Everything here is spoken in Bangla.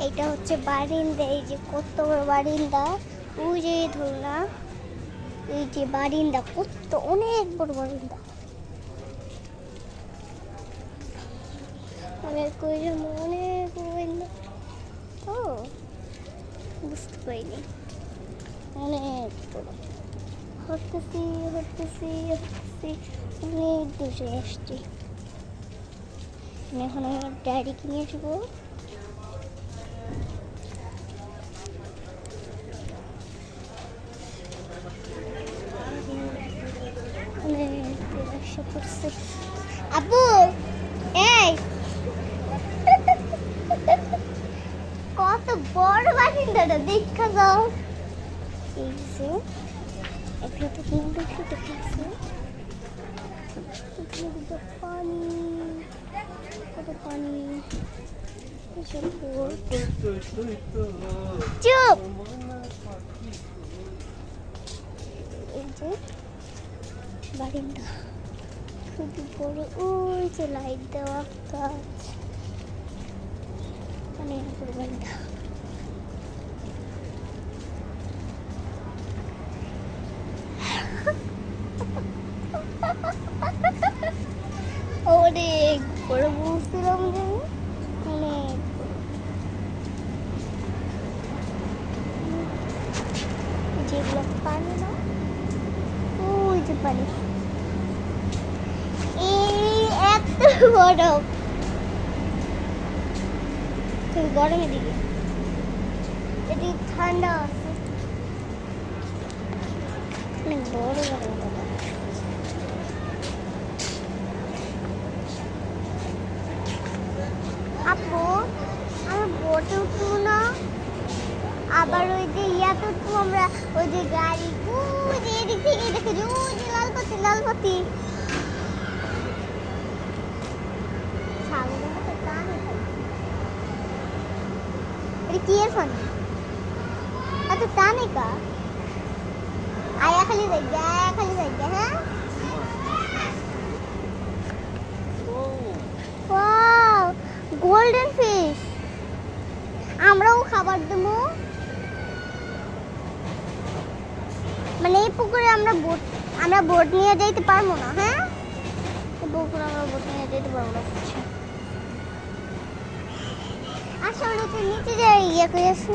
এইটা হচ্ছে বারিন্দা, এই যে কত বড় বারিন্দা, ওই যে ধরনা, এই যে বারিন্দা কত অনেক বড় বারিন্দা, অনেক অনেক বারিন্দা। ও বুঝতে পারিনি, অনেক বড়। হরতেছি হরতেছি হরতেছি, অনেক দূরে আসছি। এখন আমার ড্যাডিকে নিয়ে আসবো। আব্বু এই কত বড় বারিন্দাটা দেখা যাও। এই যে একটা তো কিন্তু দেখতেছি পানি, কত পানি। চুপ। এই যে বারিন্দা খুবই বড়, ওই যে লাইট দেওয়া গাছ, অনেক বড় বারিন্দা। অনেক বড় বুঝছিলাম যে অনেক যেগুলো পানি না, ওই যে পানি, এই এত বড়। তুমি গরমের দিকে এটি ঠান্ডা আছে, অনেক বড় বড়। আপু আমার বোটে উঠবো না, আবার ওই যে ইয়াতে উঠবো আমরা, ওই যে গাড়ি, ওই যে এদিক থেকে দেখে যে ওই যে লালপতি লালপতি। এটা কি এর ফোন এত টানে কা? আয়া খালি জায়গা, আয়া খালি জায়গা। হ্যাঁ ওয়াও গোল্ডেন ফিশ, আমরাও খাবার দেবো। মানে এই পুকুরে আমরা বোট নিয়ে যাইতে পারবো না। হ্যাঁ পুকুরে আমরা বোট নিয়ে যেতে পারবো না। আচ্ছা নিচে যাই, ইয়ে করে আসি।